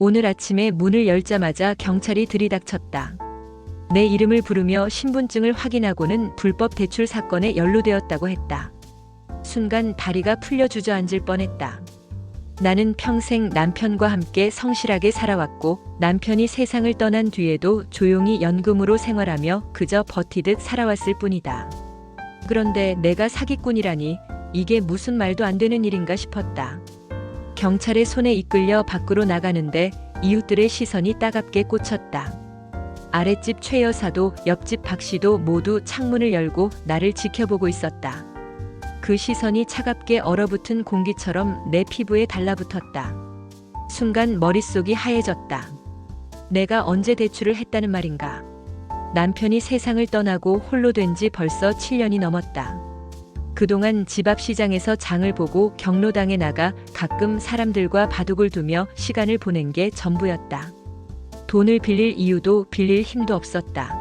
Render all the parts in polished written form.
오늘 아침에 문을 열자마자 경찰이 들이닥쳤다. 내 이름을 부르며 신분증을 확인하고는 불법 대출 사건에 연루되었다고 했다. 순간 다리가 풀려 주저앉을 뻔했다. 나는 평생 남편과 함께 성실하게 살아왔고 남편이 세상을 떠난 뒤에도 조용히 연금으로 생활하며 그저 버티듯 살아왔을 뿐이다. 그런데 내가 사기꾼이라니 이게 무슨 말도 안 되는 일인가 싶었다. 경찰의 손에 이끌려 밖으로 나가는데 이웃들의 시선이 따갑게 꽂혔다. 아랫집 최 여사도 옆집 박 씨도 모두 창문을 열고 나를 지켜보고 있었다. 그 시선이 차갑게 얼어붙은 공기처럼 내 피부에 달라붙었다. 순간 머릿속이 하얘졌다. 내가 언제 대출을 했다는 말인가? 남편이 세상을 떠나고 홀로 된 지 벌써 7년이 넘었다. 그동안 집 앞 시장에서 장을 보고 경로당에 나가 가끔 사람들과 바둑을 두며 시간을 보낸 게 전부였다. 돈을 빌릴 이유도 빌릴 힘도 없었다.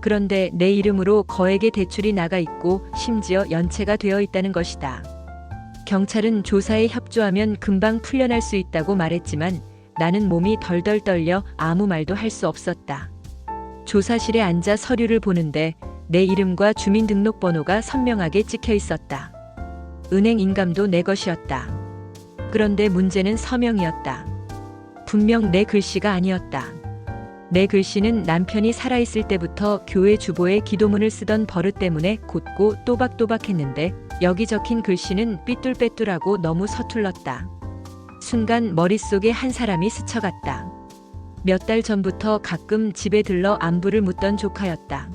그런데 내 이름으로 거액의 대출이 나가 있고 심지어 연체가 되어 있다는 것이다. 경찰은 조사에 협조하면 금방 풀려날 수 있다고 말했지만 나는 몸이 덜덜 떨려 아무 말도 할 수 없었다. 조사실에 앉아 서류를 보는데 내 이름과 주민등록번호가 선명하게 찍혀 있었다. 은행 인감도 내 것이었다. 그런데 문제는 서명이었다. 분명 내 글씨가 아니었다. 내 글씨는 남편이 살아있을 때부터 교회 주보에 기도문을 쓰던 버릇 때문에 곧고 또박또박했는데 여기 적힌 글씨는 삐뚤빼뚤하고 너무 서툴렀다. 순간 머릿속에 한 사람이 스쳐갔다. 몇 달 전부터 가끔 집에 들러 안부를 묻던 조카였다.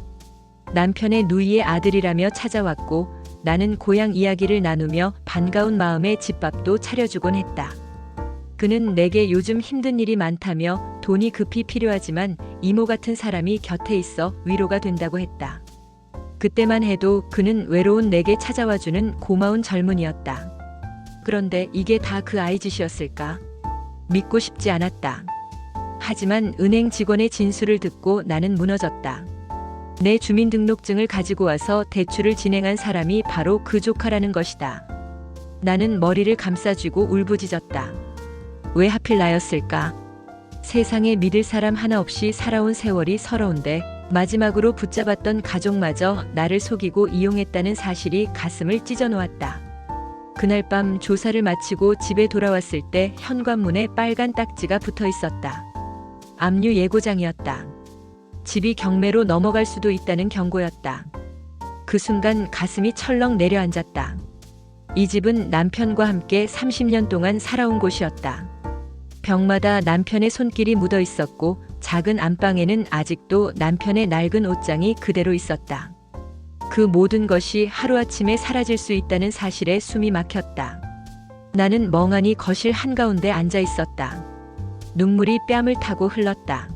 남편의 누이의 아들이라며 찾아왔고 나는 고향 이야기를 나누며 반가운 마음에 집밥도 차려주곤 했다. 그는 내게 요즘 힘든 일이 많다며 돈이 급히 필요하지만 이모 같은 사람이 곁에 있어 위로가 된다고 했다. 그때만 해도 그는 외로운 내게 찾아와주는 고마운 젊은이였다. 그런데 이게 다 그 아이 짓이었을까? 믿고 싶지 않았다. 하지만 은행 직원의 진술을 듣고 나는 무너졌다. 내 주민등록증을 가지고 와서 대출을 진행한 사람이 바로 그 조카라는 것이다. 나는 머리를 감싸쥐고 울부짖었다. 왜 하필 나였을까? 세상에 믿을 사람 하나 없이 살아온 세월이 서러운데 마지막으로 붙잡았던 가족마저 나를 속이고 이용했다는 사실이 가슴을 찢어놓았다. 그날 밤 조사를 마치고 집에 돌아왔을 때 현관문에 빨간 딱지가 붙어 있었다. 압류 예고장이었다. 집이 경매로 넘어갈 수도 있다는 경고였다. 그 순간 가슴이 철렁 내려앉았다. 이 집은 남편과 함께 30년 동안 살아온 곳이었다. 벽마다 남편의 손길이 묻어 있었고 작은 안방에는 아직도 남편의 낡은 옷장이 그대로 있었다. 그 모든 것이 하루아침에 사라질 수 있다는 사실에 숨이 막혔다. 나는 멍하니 거실 한가운데 앉아 있었다. 눈물이 뺨을 타고 흘렀다.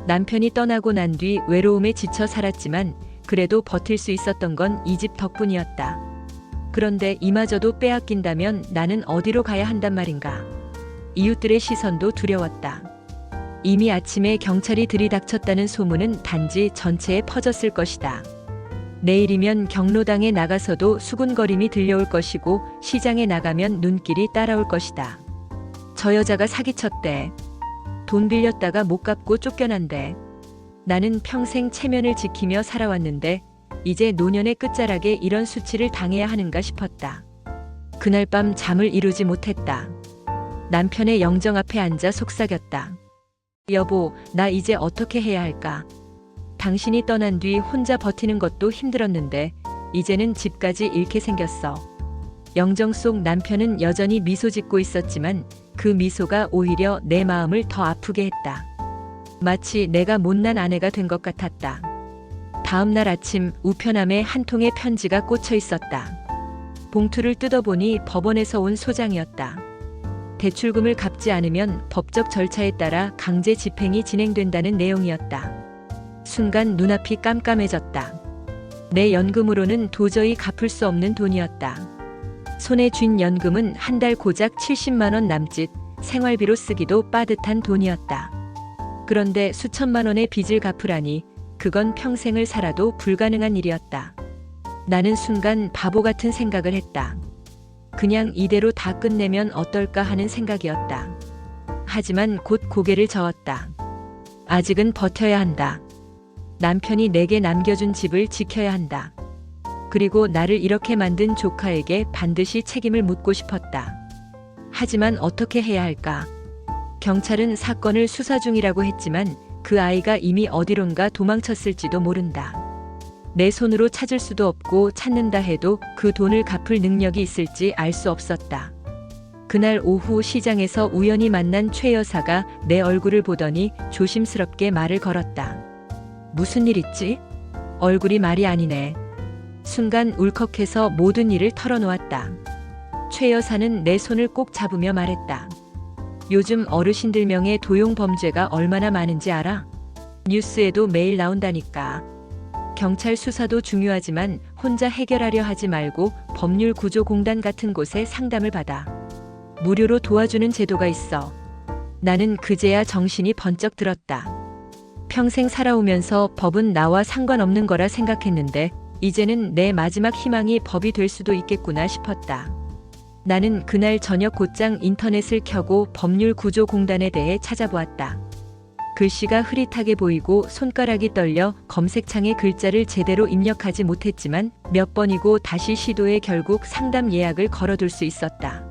남편이 떠나고 난 뒤 외로움에 지쳐 살았지만 그래도 버틸 수 있었던 건 이 집 덕분이었다. 그런데 이마저도 빼앗긴다면 나는 어디로 가야 한단 말인가? 이웃들의 시선도 두려웠다. 이미 아침에 경찰이 들이닥쳤다는 소문은 단지 전체에 퍼졌을 것이다. 내일이면 경로당에 나가서도 수군거림이 들려올 것이고 시장에 나가면 눈길이 따라올 것이다. 저 여자가 사기쳤대. 돈 빌렸다가 못 갚고 쫓겨난대. 나는 평생 체면을 지키며 살아왔는데 이제 노년의 끝자락에 이런 수치를 당해야 하는가 싶었다. 그날 밤 잠을 이루지 못했다. 남편의 영정 앞에 앉아 속삭였다. 여보, 나 이제 어떻게 해야 할까? 당신이 떠난 뒤 혼자 버티는 것도 힘들었는데 이제는 집까지 잃게 생겼어. 영정 속 남편은 여전히 미소 짓고 있었지만 그 미소가 오히려 내 마음을 더 아프게 했다. 마치 내가 못난 아내가 된 것 같았다. 다음 날 아침 우편함에 한 통의 편지가 꽂혀 있었다. 봉투를 뜯어보니 법원에서 온 소장이었다. 대출금을 갚지 않으면 법적 절차에 따라 강제 집행이 진행된다는 내용이었다. 순간 눈앞이 깜깜해졌다. 내 연금으로는 도저히 갚을 수 없는 돈이었다. 손에 쥔 연금은 한 달 고작 70만 원 남짓, 생활비로 쓰기도 빠듯한 돈이었다. 그런데 수천만 원의 빚을 갚으라니 그건 평생을 살아도 불가능한 일이었다. 나는 순간 바보 같은 생각을 했다. 그냥 이대로 다 끝내면 어떨까 하는 생각이었다. 하지만 곧 고개를 저었다. 아직은 버텨야 한다. 남편이 내게 남겨준 집을 지켜야 한다. 그리고 나를 이렇게 만든 조카에게 반드시 책임을 묻고 싶었다. 하지만 어떻게 해야 할까? 경찰은 사건을 수사 중이라고 했지만 그 아이가 이미 어디론가 도망쳤을지도 모른다. 내 손으로 찾을 수도 없고 찾는다 해도 그 돈을 갚을 능력이 있을지 알 수 없었다. 그날 오후 시장에서 우연히 만난 최 여사가 내 얼굴을 보더니 조심스럽게 말을 걸었다. 무슨 일 있지? 얼굴이 말이 아니네. 순간 울컥해서 모든 일을 털어놓았다. 최 여사는 내 손을 꼭 잡으며 말했다. 요즘 어르신들 명의 도용 범죄가 얼마나 많은지 알아? 뉴스에도 매일 나온다니까. 경찰 수사도 중요하지만 혼자 해결하려 하지 말고 법률구조공단 같은 곳에 상담을 받아. 무료로 도와주는 제도가 있어. 나는 그제야 정신이 번쩍 들었다. 평생 살아오면서 법은 나와 상관없는 거라 생각했는데 이제는 내 마지막 희망이 법이 될 수도 있겠구나 싶었다. 나는 그날 저녁 곧장 인터넷을 켜고 법률구조공단에 대해 찾아보았다. 글씨가 흐릿하게 보이고 손가락이 떨려 검색창에 글자를 제대로 입력하지 못했지만 몇 번이고 다시 시도해 결국 상담 예약을 걸어둘 수 있었다.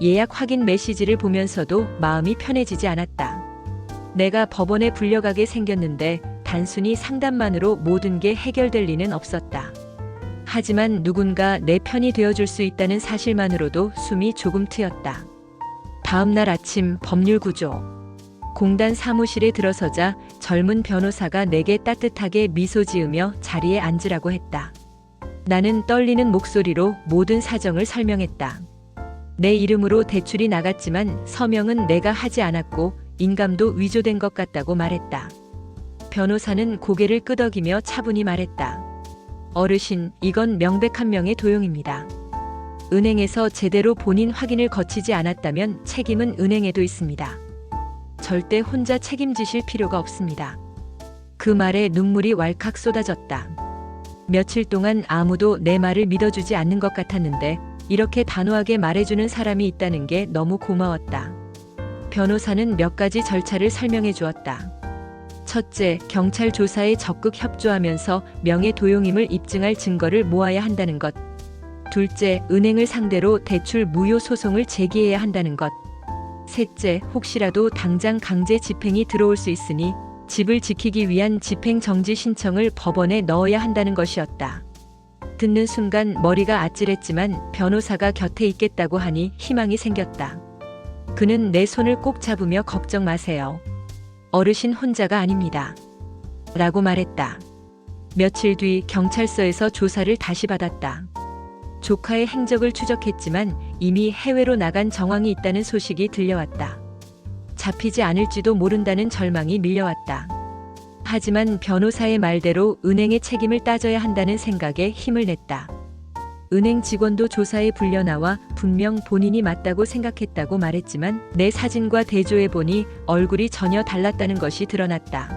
예약 확인 메시지를 보면서도 마음이 편해지지 않았다. 내가 법원에 불려가게 생겼는데 단순히 상담만으로 모든 게 해결될 리는 없었다. 하지만 누군가 내 편이 되어줄 수 있다는 사실만으로도 숨이 조금 트였다. 다음 날 아침 법률구조 공단 사무실에 들어서자 젊은 변호사가 내게 따뜻하게 미소 지으며 자리에 앉으라고 했다. 나는 떨리는 목소리로 모든 사정을 설명했다. 내 이름으로 대출이 나갔지만 서명은 내가 하지 않았고 인감도 위조된 것 같다고 말했다. 변호사는 고개를 끄덕이며 차분히 말했다. 어르신, 이건 명백한 명의 도용입니다. 은행에서 제대로 본인 확인을 거치지 않았다면 책임은 은행에도 있습니다. 절대 혼자 책임지실 필요가 없습니다. 그 말에 눈물이 왈칵 쏟아졌다. 며칠 동안 아무도 내 말을 믿어주지 않는 것 같았는데 이렇게 단호하게 말해주는 사람이 있다는 게 너무 고마웠다. 변호사는 몇 가지 절차를 설명해 주었다. 첫째, 경찰 조사에 적극 협조하면서 명예 도용임을 입증할 증거를 모아야 한다는 것. 둘째, 은행을 상대로 대출 무효 소송을 제기해야 한다는 것. 셋째, 혹시라도 당장 강제 집행이 들어올 수 있으니 집을 지키기 위한 집행 정지 신청을 법원에 넣어야 한다는 것이었다. 듣는 순간 머리가 아찔했지만 변호사가 곁에 있겠다고 하니 희망이 생겼다. 그는 내 손을 꼭 잡으며 걱정 마세요. 어르신 혼자가 아닙니다. 라고 말했다. 며칠 뒤 경찰서에서 조사를 다시 받았다. 조카의 행적을 추적했지만 이미 해외로 나간 정황이 있다는 소식이 들려왔다. 잡히지 않을지도 모른다는 절망이 밀려왔다. 하지만 변호사의 말대로 은행의 책임을 따져야 한다는 생각에 힘을 냈다. 은행 직원도 조사에 불려나와 분명 본인이 맞다고 생각했다고 말했지만 내 사진과 대조해보니 얼굴이 전혀 달랐다는 것이 드러났다.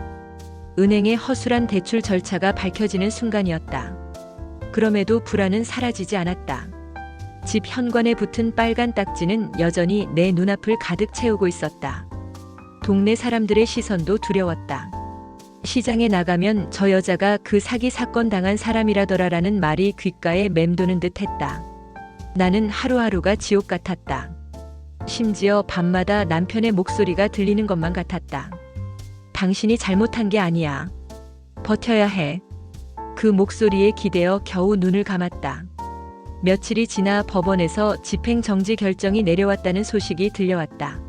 은행의 허술한 대출 절차가 밝혀지는 순간이었다. 그럼에도 불안은 사라지지 않았다. 집 현관에 붙은 빨간 딱지는 여전히 내 눈앞을 가득 채우고 있었다. 동네 사람들의 시선도 두려웠다. 시장에 나가면 저 여자가 그 사기 사건 당한 사람이라더라라는 말이 귓가에 맴도는 듯 했다. 나는 하루하루가 지옥 같았다. 심지어 밤마다 남편의 목소리가 들리는 것만 같았다. 당신이 잘못한 게 아니야. 버텨야 해. 그 목소리에 기대어 겨우 눈을 감았다. 며칠이 지나 법원에서 집행정지 결정이 내려왔다는 소식이 들려왔다.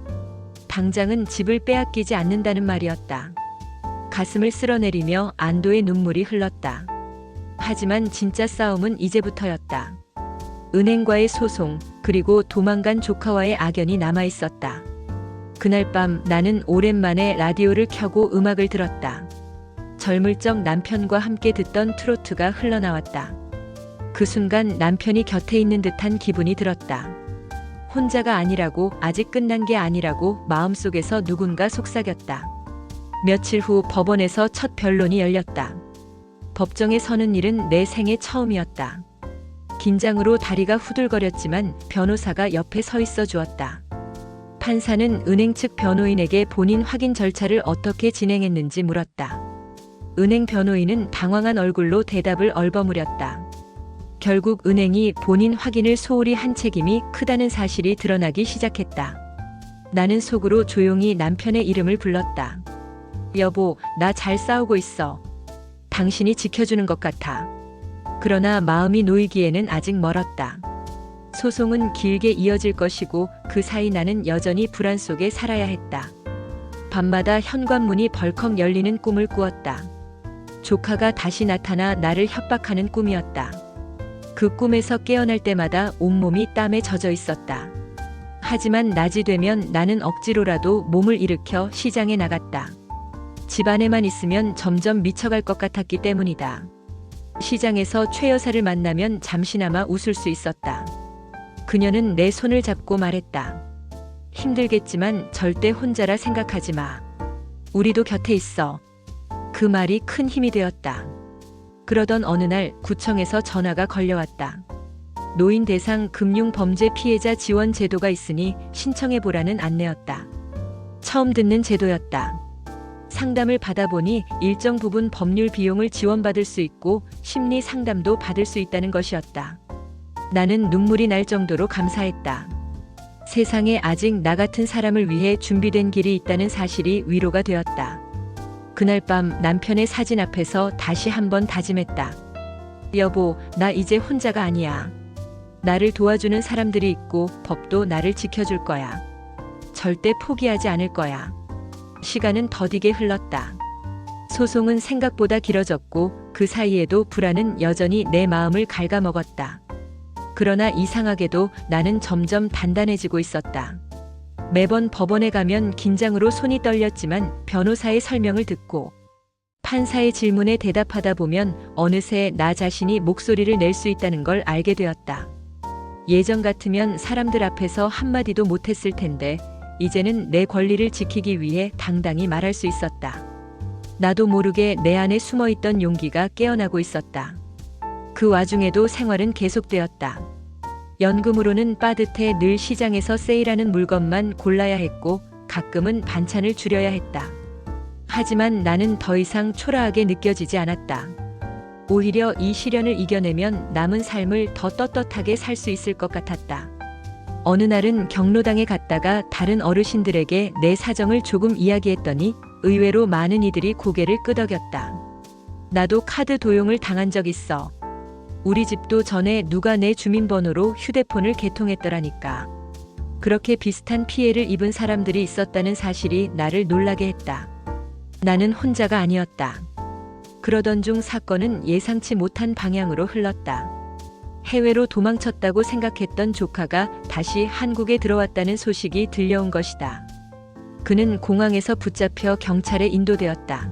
당장은 집을 빼앗기지 않는다는 말이었다. 가슴을 쓸어내리며 안도의 눈물이 흘렀다. 하지만 진짜 싸움은 이제부터였다. 은행과의 소송, 그리고 도망간 조카와의 악연이 남아있었다. 그날 밤 나는 오랜만에 라디오를 켜고 음악을 들었다. 젊을 적 남편과 함께 듣던 트로트가 흘러나왔다. 그 순간 남편이 곁에 있는 듯한 기분이 들었다. 혼자가 아니라고, 아직 끝난 게 아니라고 마음속에서 누군가 속삭였다. 며칠 후 법원에서 첫 변론이 열렸다. 법정에 서는 일은 내 생애 처음이었다. 긴장으로 다리가 후들거렸지만 변호사가 옆에 서 있어 주었다. 판사는 은행 측 변호인에게 본인 확인 절차를 어떻게 진행했는지 물었다. 은행 변호인은 당황한 얼굴로 대답을 얼버무렸다. 결국 은행이 본인 확인을 소홀히 한 책임이 크다는 사실이 드러나기 시작했다. 나는 속으로 조용히 남편의 이름을 불렀다. 여보, 나 잘 싸우고 있어. 당신이 지켜주는 것 같아. 그러나 마음이 놓이기에는 아직 멀었다. 소송은 길게 이어질 것이고 그 사이 나는 여전히 불안 속에 살아야 했다. 밤마다 현관문이 벌컥 열리는 꿈을 꾸었다. 조카가 다시 나타나 나를 협박하는 꿈이었다. 그 꿈에서 깨어날 때마다 온몸이 땀에 젖어 있었다. 하지만 낮이 되면 나는 억지로라도 몸을 일으켜 시장에 나갔다. 집 안에만 있으면 점점 미쳐갈 것 같았기 때문이다. 시장에서 최 여사를 만나면 잠시나마 웃을 수 있었다. 그녀는 내 손을 잡고 말했다. 힘들겠지만 절대 혼자라 생각하지 마. 우리도 곁에 있어. 그 말이 큰 힘이 되었다. 그러던 어느 날 구청에서 전화가 걸려왔다. 노인 대상 금융 범죄 피해자 지원 제도가 있으니 신청해보라는 안내였다. 처음 듣는 제도였다. 상담을 받아보니 일정 부분 법률 비용을 지원받을 수 있고 심리 상담도 받을 수 있다는 것이었다. 나는 눈물이 날 정도로 감사했다. 세상에 아직 나 같은 사람을 위해 준비된 길이 있다는 사실이 위로가 되었다. 그날 밤 남편의 사진 앞에서 다시 한번 다짐했다. 여보, 나 이제 혼자가 아니야. 나를 도와주는 사람들이 있고 법도 나를 지켜줄 거야. 절대 포기하지 않을 거야. 시간은 더디게 흘렀다. 소송은 생각보다 길어졌고 그 사이에도 불안은 여전히 내 마음을 갉아먹었다. 그러나 이상하게도 나는 점점 단단해지고 있었다. 매번 법원에 가면 긴장으로 손이 떨렸지만 변호사의 설명을 듣고 판사의 질문에 대답하다 보면 어느새 나 자신이 목소리를 낼 수 있다는 걸 알게 되었다. 예전 같으면 사람들 앞에서 한마디도 못했을 텐데 이제는 내 권리를 지키기 위해 당당히 말할 수 있었다. 나도 모르게 내 안에 숨어있던 용기가 깨어나고 있었다. 그 와중에도 생활은 계속되었다. 연금으로는 빠듯해 늘 시장에서 세일하는 물건만 골라야 했고 가끔은 반찬을 줄여야 했다. 하지만 나는 더 이상 초라하게 느껴지지 않았다. 오히려 이 시련을 이겨내면 남은 삶을 더 떳떳하게 살 수 있을 것 같았다. 어느 날은 경로당에 갔다가 다른 어르신들에게 내 사정을 조금 이야기했더니 의외로 많은 이들이 고개를 끄덕였다. 나도 카드 도용을 당한 적 있어. 우리 집도 전에 누가 내 주민번호로 휴대폰을 개통했더라니까. 그렇게 비슷한 피해를 입은 사람들이 있었다는 사실이 나를 놀라게 했다. 나는 혼자가 아니었다. 그러던 중 사건은 예상치 못한 방향으로 흘렀다. 해외로 도망쳤다고 생각했던 조카가 다시 한국에 들어왔다는 소식이 들려온 것이다. 그는 공항에서 붙잡혀 경찰에 인도되었다.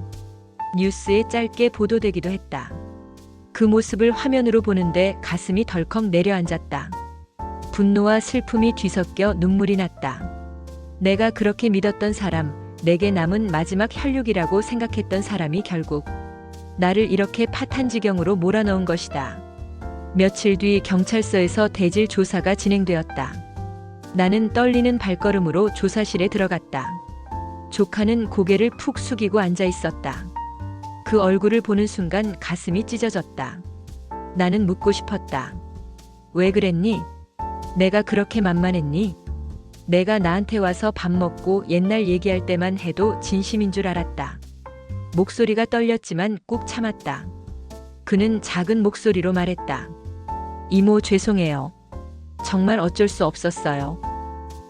뉴스에 짧게 보도되기도 했다. 그 모습을 화면으로 보는데 가슴이 덜컥 내려앉았다. 분노와 슬픔이 뒤섞여 눈물이 났다. 내가 그렇게 믿었던 사람, 내게 남은 마지막 혈육이라고 생각했던 사람이 결국 나를 이렇게 파탄지경으로 몰아넣은 것이다. 며칠 뒤 경찰서에서 대질 조사가 진행되었다. 나는 떨리는 발걸음으로 조사실에 들어갔다. 조카는 고개를 푹 숙이고 앉아 있었다. 그 얼굴을 보는 순간 가슴이 찢어졌다. 나는 묻고 싶었다. 왜 그랬니? 내가 그렇게 만만했니? 내가 나한테 와서 밥 먹고 옛날 얘기할 때만 해도 진심인 줄 알았다. 목소리가 떨렸지만 꾹 참았다. 그는 작은 목소리로 말했다. 이모 죄송해요. 정말 어쩔 수 없었어요.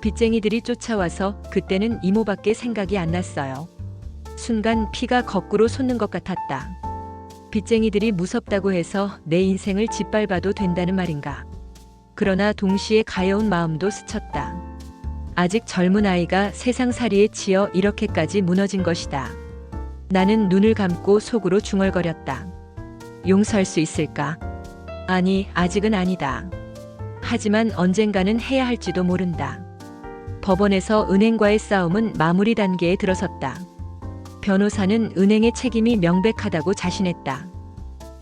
빚쟁이들이 쫓아와서 그때는 이모밖에 생각이 안 났어요. 순간 피가 거꾸로 솟는 것 같았다. 빚쟁이들이 무섭다고 해서 내 인생을 짓밟아도 된다는 말인가. 그러나 동시에 가여운 마음도 스쳤다. 아직 젊은 아이가 세상살이에 치여 이렇게까지 무너진 것이다. 나는 눈을 감고 속으로 중얼거렸다. 용서할 수 있을까? 아니, 아직은 아니다. 하지만 언젠가는 해야 할지도 모른다. 법원에서 은행과의 싸움은 마무리 단계에 들어섰다. 변호사는 은행의 책임이 명백하다고 자신했다.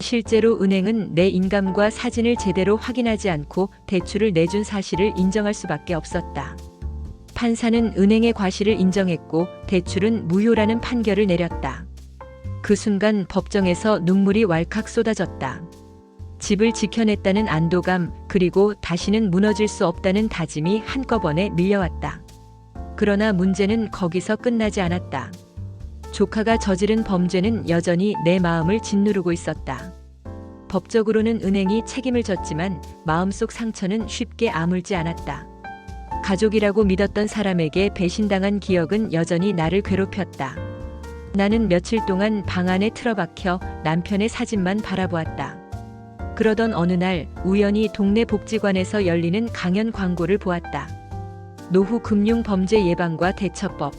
실제로 은행은 내 인감과 사진을 제대로 확인하지 않고 대출을 내준 사실을 인정할 수밖에 없었다. 판사는 은행의 과실을 인정했고 대출은 무효라는 판결을 내렸다. 그 순간 법정에서 눈물이 왈칵 쏟아졌다. 집을 지켜냈다는 안도감, 그리고 다시는 무너질 수 없다는 다짐이 한꺼번에 밀려왔다. 그러나 문제는 거기서 끝나지 않았다. 조카가 저지른 범죄는 여전히 내 마음을 짓누르고 있었다. 법적으로는 은행이 책임을 졌지만 마음속 상처는 쉽게 아물지 않았다. 가족이라고 믿었던 사람에게 배신당한 기억은 여전히 나를 괴롭혔다. 나는 며칠 동안 방 안에 틀어박혀 남편의 사진만 바라보았다. 그러던 어느 날 우연히 동네 복지관에서 열리는 강연 광고를 보았다. 노후 금융 범죄 예방과 대처법.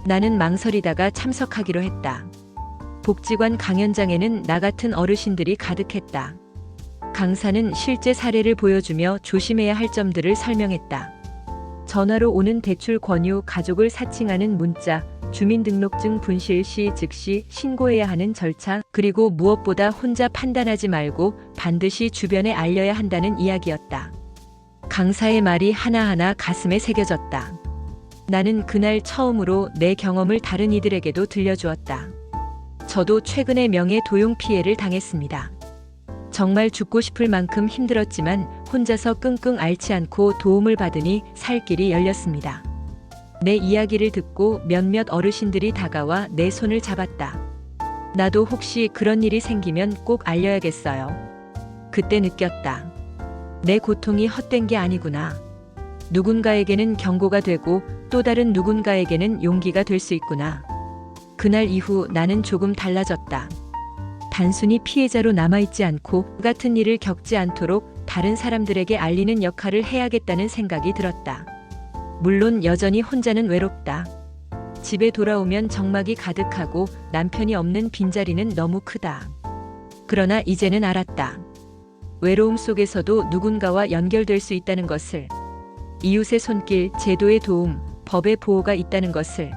나는 망설이다가 참석하기로 했다. 복지관 강연장에는 나 같은 어르신들이 가득했다. 강사는 실제 사례를 보여주며 조심해야 할 점들을 설명했다. 전화로 오는 대출 권유, 가족을 사칭하는 문자, 주민등록증 분실 시 즉시 신고해야 하는 절차, 그리고 무엇보다 혼자 판단하지 말고 반드시 주변에 알려야 한다는 이야기였다. 강사의 말이 하나하나 가슴에 새겨졌다. 나는 그날 처음으로 내 경험을 다른 이들에게도 들려주었다. 저도 최근에 명예 도용 피해를 당했습니다. 정말 죽고 싶을 만큼 힘들었지만 혼자서 끙끙 앓지 않고 도움을 받으니 살 길이 열렸습니다. 내 이야기를 듣고 몇몇 어르신들이 다가와 내 손을 잡았다. 나도 혹시 그런 일이 생기면 꼭 알려야겠어요. 그때 느꼈다. 내 고통이 헛된 게 아니구나. 누군가에게는 경고가 되고 또 다른 누군가에게는 용기가 될 수 있구나. 그날 이후 나는 조금 달라졌다. 단순히 피해자로 남아있지 않고 같은 일을 겪지 않도록 다른 사람들에게 알리는 역할을 해야겠다는 생각이 들었다. 물론 여전히 혼자는 외롭다. 집에 돌아오면 정막이 가득하고 남편이 없는 빈자리는 너무 크다. 그러나 이제는 알았다. 외로움 속에서도 누군가와 연결될 수 있다는 것을. 이웃의 손길, 제도의 도움, 법의 보호가 있다는 것을.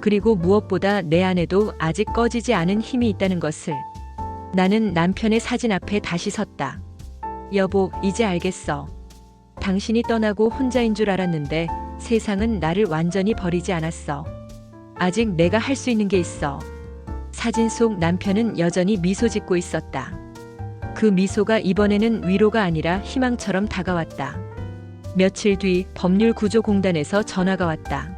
그리고 무엇보다 내 안에도 아직 꺼지지 않은 힘이 있다는 것을. 나는 남편의 사진 앞에 다시 섰다. 여보, 이제 알겠어. 당신이 떠나고 혼자인 줄 알았는데 세상은 나를 완전히 버리지 않았어. 아직 내가 할 수 있는 게 있어. 사진 속 남편은 여전히 미소 짓고 있었다. 그 미소가 이번에는 위로가 아니라 희망처럼 다가왔다. 며칠 뒤 법률구조공단에서 전화가 왔다.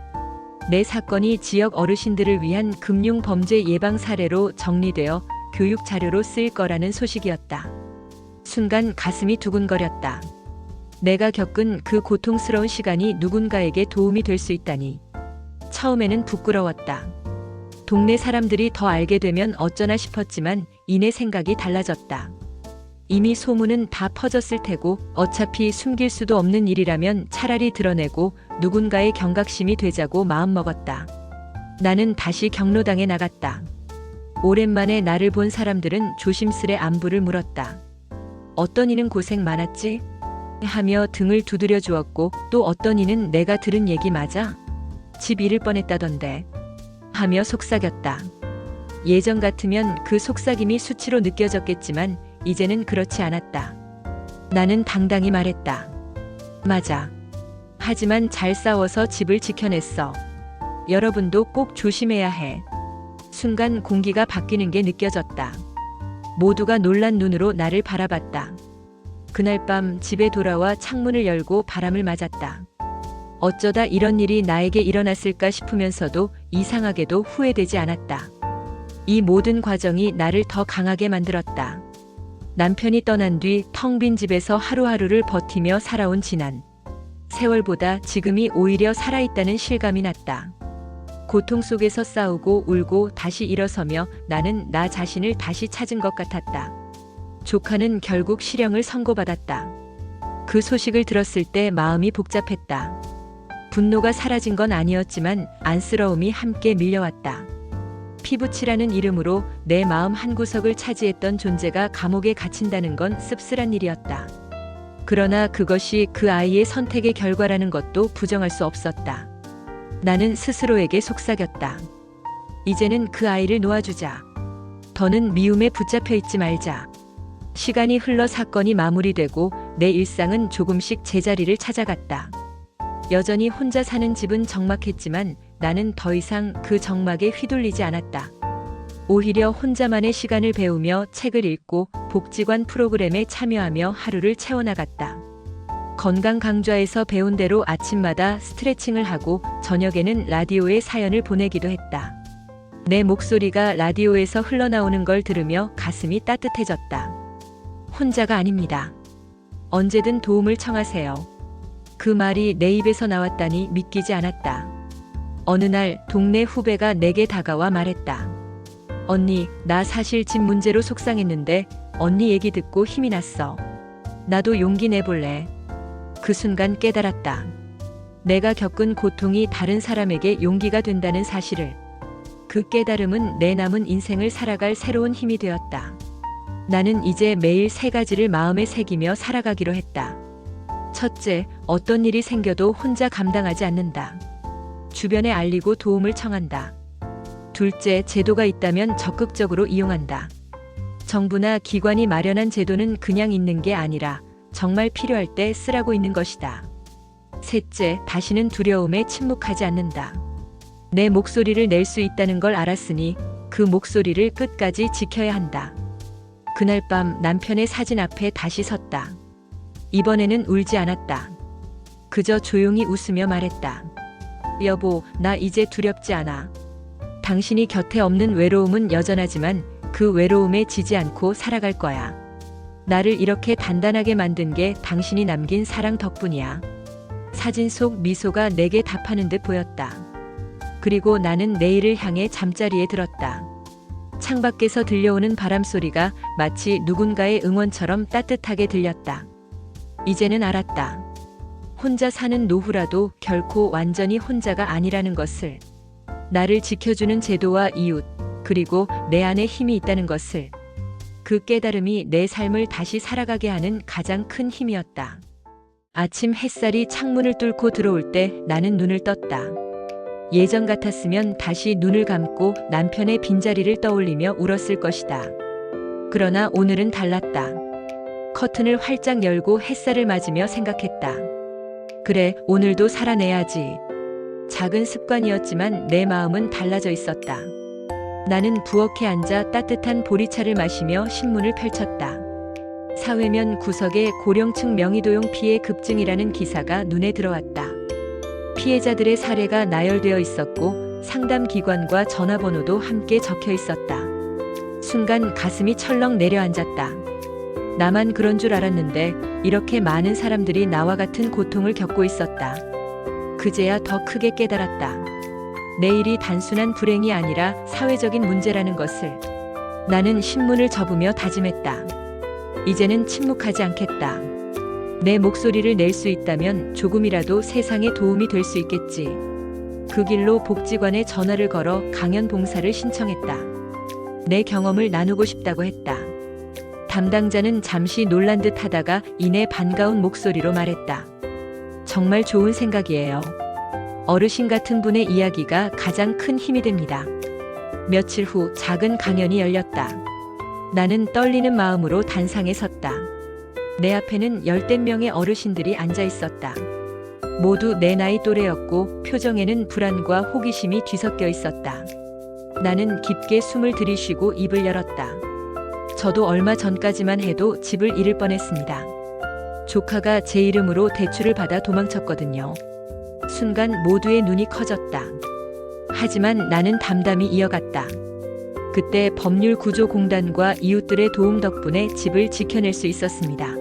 내 사건이 지역 어르신들을 위한 금융범죄 예방 사례로 정리되어 교육 자료로 쓰일 거라는 소식이었다. 순간 가슴이 두근거렸다. 내가 겪은 그 고통스러운 시간이 누군가에게 도움이 될 수 있다니. 처음에는 부끄러웠다. 동네 사람들이 더 알게 되면 어쩌나 싶었지만 이내 생각이 달라졌다. 이미 소문은 다 퍼졌을 테고 어차피 숨길 수도 없는 일이라면 차라리 드러내고 누군가의 경각심이 되자고 마음먹었다. 나는 다시 경로당에 나갔다. 오랜만에 나를 본 사람들은 조심스레 안부를 물었다. 어떤 이는 고생 많았지? 하며 등을 두드려 주었고 또 어떤 이는 내가 들은 얘기 맞아? 집 잃을 뻔했다던데 하며 속삭였다. 예전 같으면 그 속삭임이 수치로 느껴졌겠지만 이제는 그렇지 않았다. 나는 당당히 말했다. 맞아. 하지만 잘 싸워서 집을 지켜냈어. 여러분도 꼭 조심해야 해. 순간 공기가 바뀌는 게 느껴졌다. 모두가 놀란 눈으로 나를 바라봤다. 그날 밤 집에 돌아와 창문을 열고 바람을 맞았다. 어쩌다 이런 일이 나에게 일어났을까 싶으면서도 이상하게도 후회되지 않았다. 이 모든 과정이 나를 더 강하게 만들었다. 남편이 떠난 뒤 텅 빈 집에서 하루하루를 버티며 살아온 지난 세월보다 지금이 오히려 살아있다는 실감이 났다. 고통 속에서 싸우고 울고 다시 일어서며 나는 나 자신을 다시 찾은 것 같았다. 조카는 결국 실형을 선고받았다. 그 소식을 들었을 때 마음이 복잡했다. 분노가 사라진 건 아니었지만 안쓰러움이 함께 밀려왔다. 피부치라는 이름으로 내 마음 한구석을 차지했던 존재가 감옥에 갇힌다는 건 씁쓸한 일이었다. 그러나 그것이 그 아이의 선택의 결과라는 것도 부정할 수 없었다. 나는 스스로에게 속삭였다. 이제는 그 아이를 놓아주자. 더는 미움에 붙잡혀 있지 말자. 시간이 흘러 사건이 마무리되고 내 일상은 조금씩 제자리를 찾아갔다. 여전히 혼자 사는 집은 적막했지만 나는 더 이상 그 적막에 휘둘리지 않았다. 오히려 혼자만의 시간을 배우며 책을 읽고 복지관 프로그램에 참여하며 하루를 채워나갔다. 건강 강좌에서 배운 대로 아침마다 스트레칭을 하고 저녁에는 라디오에 사연을 보내기도 했다. 내 목소리가 라디오에서 흘러나오는 걸 들으며 가슴이 따뜻해졌다. 혼자가 아닙니다. 언제든 도움을 청하세요. 그 말이 내 입에서 나왔다니 믿기지 않았다. 어느 날 동네 후배가 내게 다가와 말했다. 언니, 나 사실 집 문제로 속상했는데 언니 얘기 듣고 힘이 났어. 나도 용기 내볼래. 그 순간 깨달았다. 내가 겪은 고통이 다른 사람에게 용기가 된다는 사실을. 그 깨달음은 내 남은 인생을 살아갈 새로운 힘이 되었다. 나는 이제 매일 3가지를 마음에 새기며 살아가기로 했다. 첫째, 어떤 일이 생겨도 혼자 감당하지 않는다. 주변에 알리고 도움을 청한다. 둘째, 제도가 있다면 적극적으로 이용한다. 정부나 기관이 마련한 제도는 그냥 있는 게 아니라 정말 필요할 때 쓰라고 있는 것이다. 셋째, 다시는 두려움에 침묵하지 않는다. 내 목소리를 낼 수 있다는 걸 알았으니 그 목소리를 끝까지 지켜야 한다. 그날 밤 남편의 사진 앞에 다시 섰다. 이번에는 울지 않았다. 그저 조용히 웃으며 말했다. 여보, 나 이제 두렵지 않아. 당신이 곁에 없는 외로움은 여전하지만 그 외로움에 지지 않고 살아갈 거야. 나를 이렇게 단단하게 만든 게 당신이 남긴 사랑 덕분이야. 사진 속 미소가 내게 답하는 듯 보였다. 그리고 나는 내일을 향해 잠자리에 들었다. 창밖에서 들려오는 바람 소리가 마치 누군가의 응원처럼 따뜻하게 들렸다. 이제는 알았다. 혼자 사는 노후라도 결코 완전히 혼자가 아니라는 것을. 나를 지켜주는 제도와 이웃, 그리고 내 안에 힘이 있다는 것을. 그 깨달음이 내 삶을 다시 살아가게 하는 가장 큰 힘이었다. 아침 햇살이 창문을 뚫고 들어올 때 나는 눈을 떴다. 예전 같았으면 다시 눈을 감고 남편의 빈자리를 떠올리며 울었을 것이다. 그러나 오늘은 달랐다. 커튼을 활짝 열고 햇살을 맞으며 생각했다. 그래, 오늘도 살아내야지. 작은 습관이었지만 내 마음은 달라져 있었다. 나는 부엌에 앉아 따뜻한 보리차를 마시며 신문을 펼쳤다. 사회면 구석에 고령층 명의도용 피해 급증이라는 기사가 눈에 들어왔다. 피해자들의 사례가 나열되어 있었고 상담기관과 전화번호도 함께 적혀 있었다. 순간 가슴이 철렁 내려앉았다. 나만 그런 줄 알았는데 이렇게 많은 사람들이 나와 같은 고통을 겪고 있었다. 그제야 더 크게 깨달았다. 내 일이 단순한 불행이 아니라 사회적인 문제라는 것을. 나는 신문을 접으며 다짐했다. 이제는 침묵하지 않겠다. 내 목소리를 낼 수 있다면 조금이라도 세상에 도움이 될 수 있겠지. 그 길로 복지관에 전화를 걸어 강연 봉사를 신청했다. 내 경험을 나누고 싶다고 했다. 담당자는 잠시 놀란 듯 하다가 이내 반가운 목소리로 말했다. 정말 좋은 생각이에요. 어르신 같은 분의 이야기가 가장 큰 힘이 됩니다. 며칠 후 작은 강연이 열렸다. 나는 떨리는 마음으로 단상에 섰다. 내 앞에는 10명의 어르신들이 앉아 있었다. 모두 내 나이 또래였고 표정에는 불안과 호기심이 뒤섞여 있었다. 나는 깊게 숨을 들이쉬고 입을 열었다. 저도 얼마 전까지만 해도 집을 잃을 뻔했습니다. 조카가 제 이름으로 대출을 받아 도망쳤거든요. 순간 모두의 눈이 커졌다. 하지만 나는 담담히 이어갔다. 그때 법률구조공단과 이웃들의 도움 덕분에 집을 지켜낼 수 있었습니다.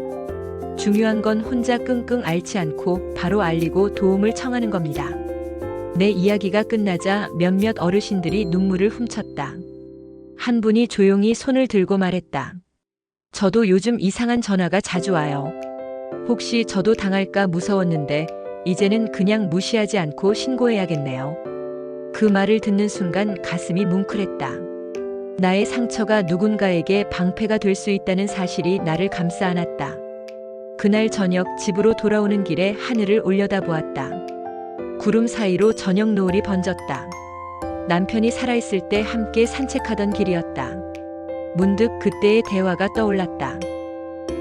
중요한 건 혼자 끙끙 앓지 않고 바로 알리고 도움을 청하는 겁니다. 내 이야기가 끝나자 몇몇 어르신들이 눈물을 훔쳤다. 한 분이 조용히 손을 들고 말했다. 저도 요즘 이상한 전화가 자주 와요. 혹시 저도 당할까 무서웠는데 이제는 그냥 무시하지 않고 신고해야겠네요. 그 말을 듣는 순간 가슴이 뭉클했다. 나의 상처가 누군가에게 방패가 될 수 있다는 사실이 나를 감싸 안았다. 그날 저녁 집으로 돌아오는 길에 하늘을 올려다보았다. 구름 사이로 저녁 노을이 번졌다. 남편이 살아있을 때 함께 산책하던 길이었다. 문득 그때의 대화가 떠올랐다.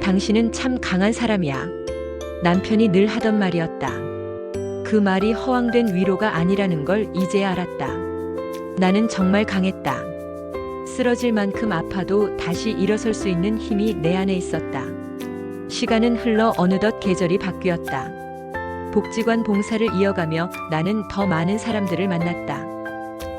당신은 참 강한 사람이야. 남편이 늘 하던 말이었다. 그 말이 허황된 위로가 아니라는 걸 이제야 알았다. 나는 정말 강했다. 쓰러질 만큼 아파도 다시 일어설 수 있는 힘이 내 안에 있었다. 시간은 흘러 어느덧 계절이 바뀌었다. 복지관 봉사를 이어가며 나는 더 많은 사람들을 만났다.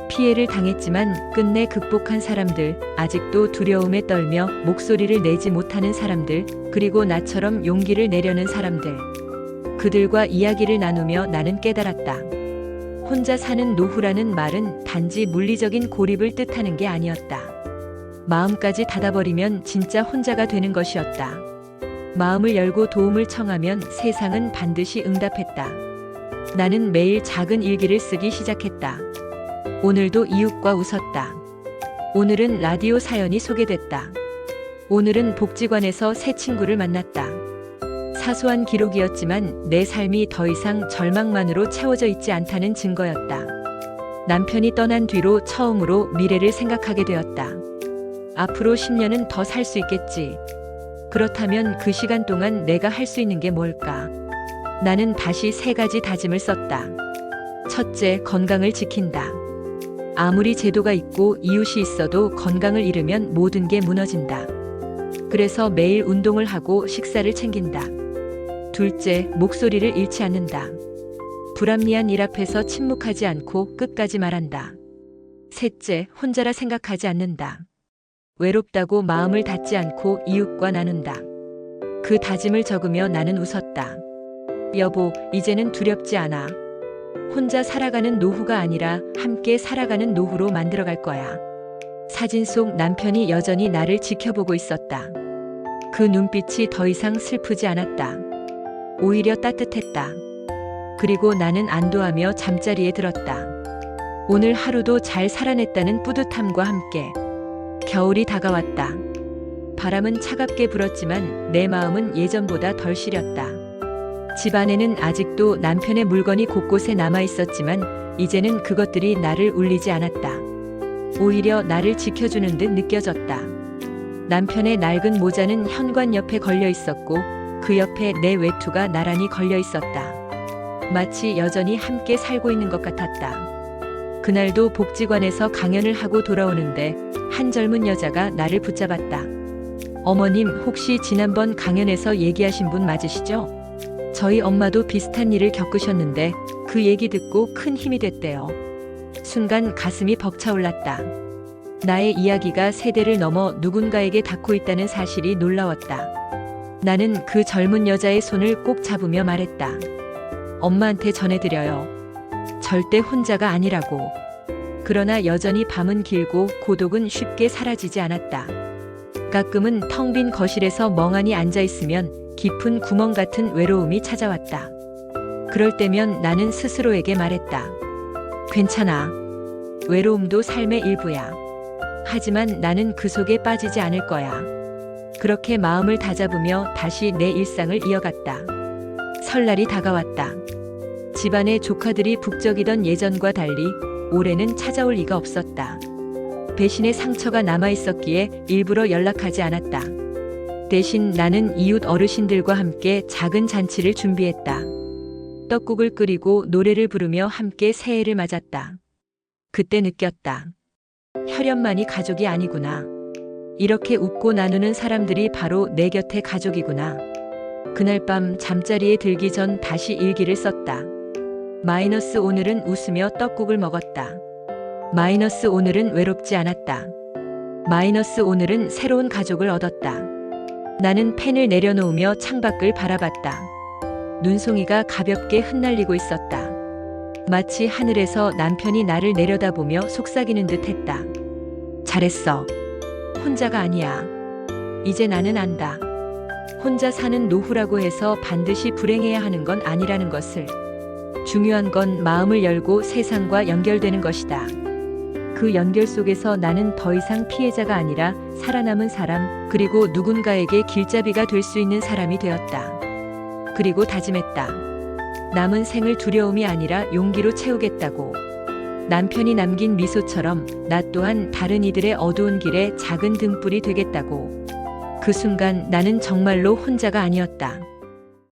피해를 당했지만 끝내 극복한 사람들, 아직도 두려움에 떨며 목소리를 내지 못하는 사람들, 그리고 나처럼 용기를 내려는 사람들. 그들과 이야기를 나누며 나는 깨달았다. 혼자 사는 노후라는 말은 단지 물리적인 고립을 뜻하는 게 아니었다. 마음까지 닫아버리면 진짜 혼자가 되는 것이었다. 마음을 열고 도움을 청하면 세상은 반드시 응답했다. 나는 매일 작은 일기를 쓰기 시작했다. 오늘도 이웃과 웃었다. 오늘은 라디오 사연이 소개됐다. 오늘은 복지관에서 새 친구를 만났다. 사소한 기록이었지만 내 삶이 더 이상 절망만으로 채워져 있지 않다는 증거였다. 남편이 떠난 뒤로 처음으로 미래를 생각하게 되었다. 앞으로 10년은 더 살 수 있겠지. 그렇다면 그 시간 동안 내가 할 수 있는 게 뭘까? 나는 다시 3가지 다짐을 썼다. 첫째, 건강을 지킨다. 아무리 제도가 있고 이웃이 있어도 건강을 잃으면 모든 게 무너진다. 그래서 매일 운동을 하고 식사를 챙긴다. 둘째, 목소리를 잃지 않는다. 불합리한 일 앞에서 침묵하지 않고 끝까지 말한다. 셋째, 혼자라 생각하지 않는다. 외롭다고 마음을 닫지 않고 이웃과 나눈다. 그 다짐을 적으며 나는 웃었다. 여보, 이제는 두렵지 않아. 혼자 살아가는 노후가 아니라 함께 살아가는 노후로 만들어갈 거야. 사진 속 남편이 여전히 나를 지켜보고 있었다. 그 눈빛이 더 이상 슬프지 않았다. 오히려 따뜻했다. 그리고 나는 안도하며 잠자리에 들었다. 오늘 하루도 잘 살아냈다는 뿌듯함과 함께 겨울이 다가왔다. 바람은 차갑게 불었지만 내 마음은 예전보다 덜 시렸다. 집 안에는 아직도 남편의 물건이 곳곳에 남아 있었지만 이제는 그것들이 나를 울리지 않았다. 오히려 나를 지켜주는 듯 느껴졌다. 남편의 낡은 모자는 현관 옆에 걸려 있었고 그 옆에 내 외투가 나란히 걸려 있었다. 마치 여전히 함께 살고 있는 것 같았다. 그날도 복지관에서 강연을 하고 돌아오는데 한 젊은 여자가 나를 붙잡았다. 어머님, 혹시 지난번 강연에서 얘기하신 분 맞으시죠? 저희 엄마도 비슷한 일을 겪으셨는데 그 얘기 듣고 큰 힘이 됐대요. 순간 가슴이 벅차올랐다. 나의 이야기가 세대를 넘어 누군가에게 닿고 있다는 사실이 놀라웠다. 나는 그 젊은 여자의 손을 꼭 잡으며 말했다. 엄마한테 전해드려요. 절대 혼자가 아니라고. 그러나 여전히 밤은 길고 고독은 쉽게 사라지지 않았다. 가끔은 텅 빈 거실에서 멍하니 앉아있으면 깊은 구멍 같은 외로움이 찾아왔다. 그럴 때면 나는 스스로에게 말했다. 괜찮아. 외로움도 삶의 일부야. 하지만 나는 그 속에 빠지지 않을 거야. 그렇게 마음을 다잡으며 다시 내 일상을 이어갔다. 설날이 다가왔다. 집안의 조카들이 북적이던 예전과 달리 올해는 찾아올 리가 없었다. 배신의 상처가 남아있었기에 일부러 연락하지 않았다. 대신 나는 이웃 어르신들과 함께 작은 잔치를 준비했다. 떡국을 끓이고 노래를 부르며 함께 새해를 맞았다. 그때 느꼈다. 혈연만이 가족이 아니구나. 이렇게 웃고 나누는 사람들이 바로 내 곁의 가족이구나. 그날 밤 잠자리에 들기 전 다시 일기를 썼다. 마이너스 오늘은 웃으며 떡국을 먹었다. 마이너스 오늘은 외롭지 않았다. 마이너스 오늘은 새로운 가족을 얻었다. 나는 펜을 내려놓으며 창밖을 바라봤다. 눈송이가 가볍게 흩날리고 있었다. 마치 하늘에서 남편이 나를 내려다보며 속삭이는 듯 했다. 잘했어. 혼자가 아니야. 이제 나는 안다. 혼자 사는 노후라고 해서 반드시 불행해야 하는 건 아니라는 것을. 중요한 건 마음을 열고 세상과 연결되는 것이다. 그 연결 속에서 나는 더 이상 피해자가 아니라 살아남은 사람, 그리고 누군가에게 길잡이가 될 수 있는 사람이 되었다. 그리고 다짐했다. 남은 생을 두려움이 아니라 용기로 채우겠다고. 남편이 남긴 미소처럼 나 또한 다른 이들의 어두운 길에 작은 등불이 되겠다고. 그 순간 나는 정말로 혼자가 아니었다.